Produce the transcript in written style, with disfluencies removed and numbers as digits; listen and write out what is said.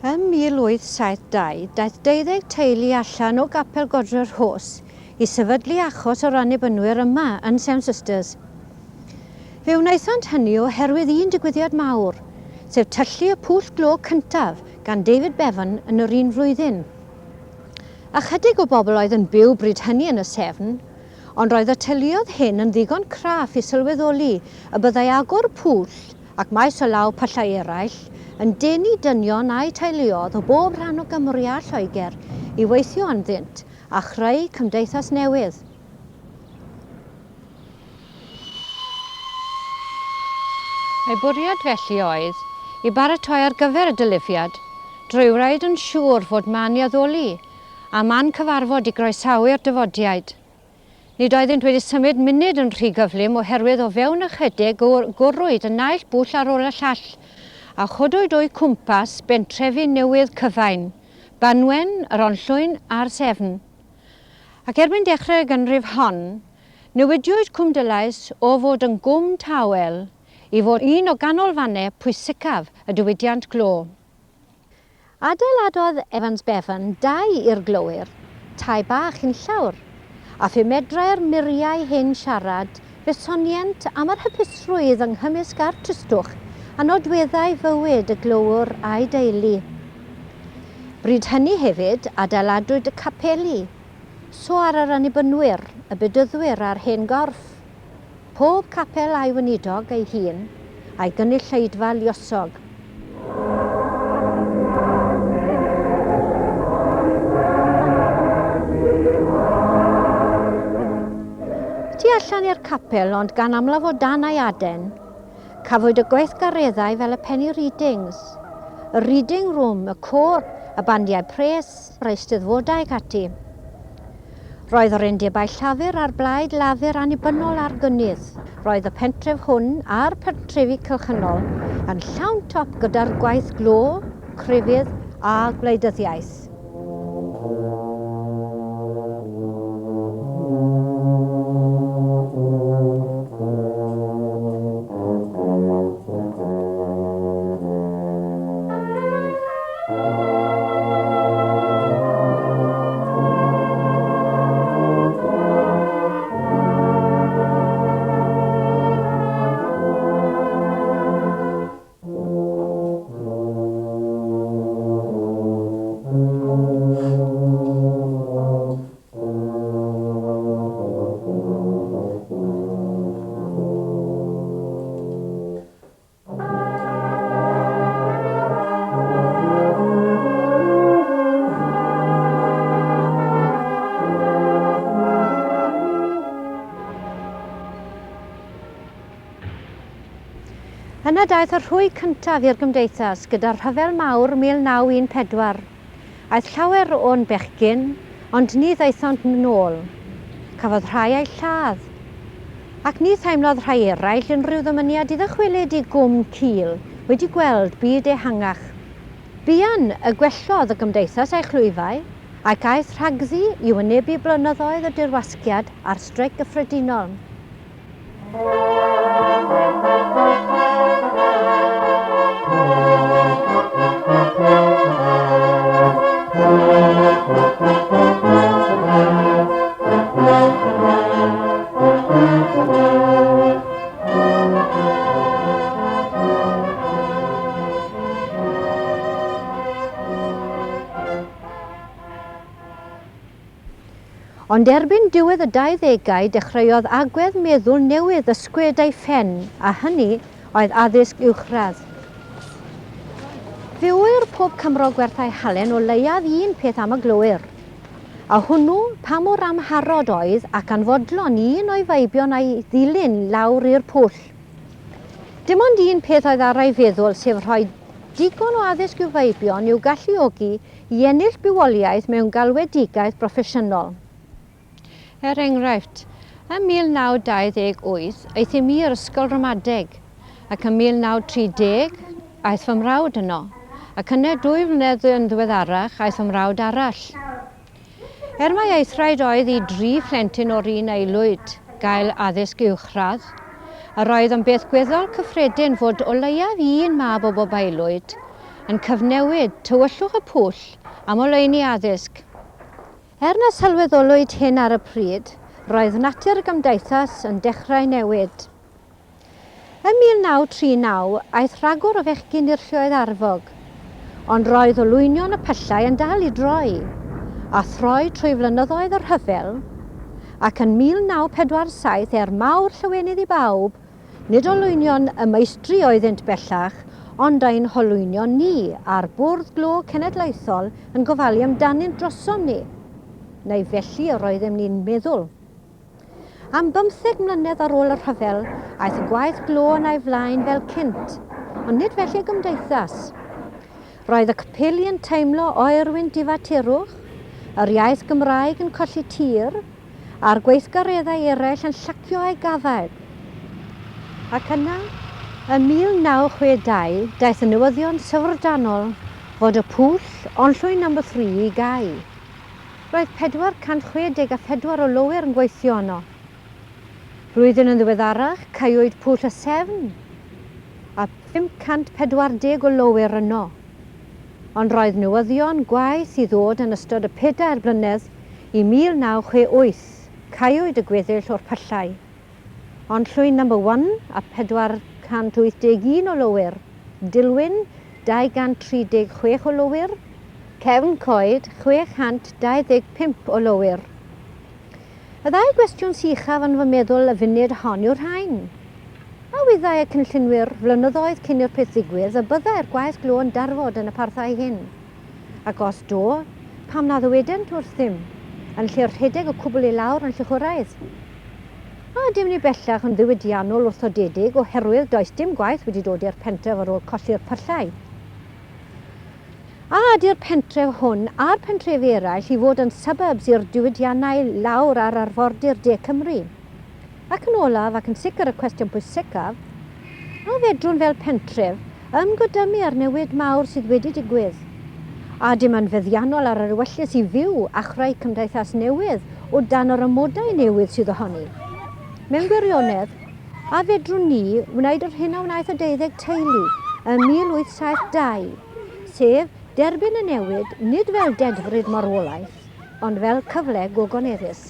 Ym 1872, daeth 12 teulu allan o Gapel Godre'r Rhos i sefydlu achos o'r annibynwyr yma yn Seven Sisters. Fe wnaethant hynny oherwydd un digwyddiad mawr, sef tyllu y pwll glo cyntaf gan David Bevan yn yr un flwyddyn. Ychydig o bobl oedd yn byw bryd hynny yn y Severn, ond roedd y teuluoedd hyn yn ddigon craff i sylweddoli y byddai agor pwll ac maes o law pyllau eraill yn denu dynion a'i teuluoedd o bob rhan o Gymru a Lloegr i weithio ynddynt a chreu cymdeithas newydd. Ei bwriad felly oedd i baratoi ar gyfer y dylifiad, drwy wneud yn siŵr fod man i addoli a man cyfarfod i groesawu'r dyfodiaid. Nid oeddent wedi symud munud yn rhy gyflym oherwydd o fewn ychydig gwrwyd y naill bwll ar ôl y llall a chodwyd o'i cwmpas bentrefi newydd cyfain, Banwen, yr Onllwyn a'r Severn. Ac erbyn dechrau'r ganrif hon, newidiwyd Cwm Dylais o fod yn gwm tawel i fod un o ganolfannau pwysicaf y diwydiant glo. Adeiladodd Evans Bevan 2 i'r glowyr, tai bach yn llawr, a phe medrai'r muriau hyn siarad fe soniant am yr hapusrwydd yng nghymysg a'r tristwch a nodweddau fywyd y glywr a'i deulu. Bryd hynny hefyd adeiladwyd y capeli, so ar yr annibynwyr, y bedyddwyr a'r hen gorff. Pob capel a'i weinidog ei hun a'i gynulleidfa luosog. Tu allan i'r capel, ond gan amlaf o dan ei aden, cafwyd y gweithgareddau fel y penny readings, y reading room, y côr, y bandiau pres, yr eisteddfodau ac ati. Roedd yr undebau llafur a'r blaid lafur annibynnol ar gynnydd. Roedd y pentref hwn a'r pentrefi cylchynol yn llawn top gyda'r gwaith glo, crefydd a gwleidyddiaeth. Yna daeth y rhwy cyntaf i'r gymdeithas gyda'r rhyfel mawr 1914. Aeth llawer o'n bechgyn, ond ni ddaethant yn ôl. Cafodd rhai ei lladd. Ac ni theimlodd rhai eraill unrhyw ddymuniad i ddychwelyd i gwm Cul wedi gweld byd ehangach. Buan y gwellodd y gymdeithas ei chlwyfau ac aeth rhagddi i wynebu blynyddoedd y dirwasgiad a'r streic gyffredinol. Ond erbyn diwedd y 20au dechreuodd agwedd meddwl newydd ysgwyd ei phen, a hynny oedd addysg uwchradd. Fe wyr pob Cymro gwerthau halen o leiaf un peth am y glowyr, a hwnnw pa mor amharod oedd ac anfodlon un o'i feibion a'i ddilyn lawr i'r pwll. Dim ond un peth oedd ar ei feddwl sef rhoi digon o addysg i'w feibion i'w galluogi i ennill bywoliaeth mewn galwedigaeth broffesiynol. Enghraifft, ym 1928 aeth i mi i'r ysgol ramadeg ac ym 1930 aeth fy mrawd yno ac yna 2 flynedd yn ddiweddarach aeth fy mrawd arall. Mai eithraid oedd i 3 phlentyn o'r un aelwyd gael addysg uwchradd, a roedd yn beth gweddol cyffredin fod o leiaf un mab o bob aelwyd yn cyfnewid tywyllwch y pwll am oleuni addysg. Na sylweddolwyd hyn ar y pryd, roedd natur y gymdeithas yn dechrau newid. Ym 1939, aeth rhagor o fechgyn i'r llynnoedd arfog, ond roedd olwynion y pyllau yn dal i droi, a throi trwy flynyddoedd yr hyfel, ac yn 1947 mawr llawenydd i bawb, nid olwynion y meistri oeddynt bellach, ond ein holwynion ni a'r Bwrdd Glo Cenedlaethol yn gofalu amdanynt drosom ni, neu felly yr oeddem ni'n meddwl. Am 15 mlynedd ar ôl y rhyfel, aeth y gwaith glo yn ei flaen fel cynt, ond nid felly y gymdeithas. Roedd y capeli yn teimlo oerwynt difaterwch, yr iaith Gymraeg yn colli tir, a'r gweithgareddau eraill yn llacio ei gafael. Ac yna, ym 1962, daeth y newyddion syfrdanol fod y pwll onllwyn No. 3 i gau. Roedd 464 o lowyr yn gweithio yno. Flwyddyn yn ddiweddarach, caiwyd pwll y Sefn a 540 o lowyr yno. Ond roedd newyddion gwaith i ddod yn ystod y 4 blynedd i 1968, caiwyd y gweddill o'r pyllau. Ond llwyn No. 1 a 481 o lowyr, Dilwyn 236 o lowyr, Cefn Coed 625 o lowyr. Y ddau gwestiwn sychaf yn fy meddwl y funud hon yw'r rhain. A wyddai y cynllunwyr flynyddoedd cyn i'r peth ddigwydd y byddai'r gwaith glo yn darfod yn y parthau hyn. Ac os do, pam na ddywedent wrth ddim, yn lle rhedeg o cwbl i lawr yn llychwraidd. A dim ni bellach yn ddiwydiannol wrthodedig oherwydd does dim gwaith wedi dod i'r pentref ar ôl colli'r pyllau. A ydy'r pentref hwn a'r pentrefi eraill i fod yn suburbs i'r diwydiannau lawr ar arfordir De Cymru. Ac yn olaf, ac yn sicr y cwestiwn pwysicaf, a fedrwn fel pentref ymgodymu ar newid mawr sydd wedi digwydd. A dim yn feddiannol ar yr ewyllus i fyw a chreu cymdeithas newydd o dan yr amodau newydd sydd ohoni. Mewn gwirionedd, a fedrwn ni wneud yr hyn a wnaeth y 12 teulu yn 1872, sef derbyn y newid nid fel dedfryd marwolaeth, ond fel cyfle gogoneddus.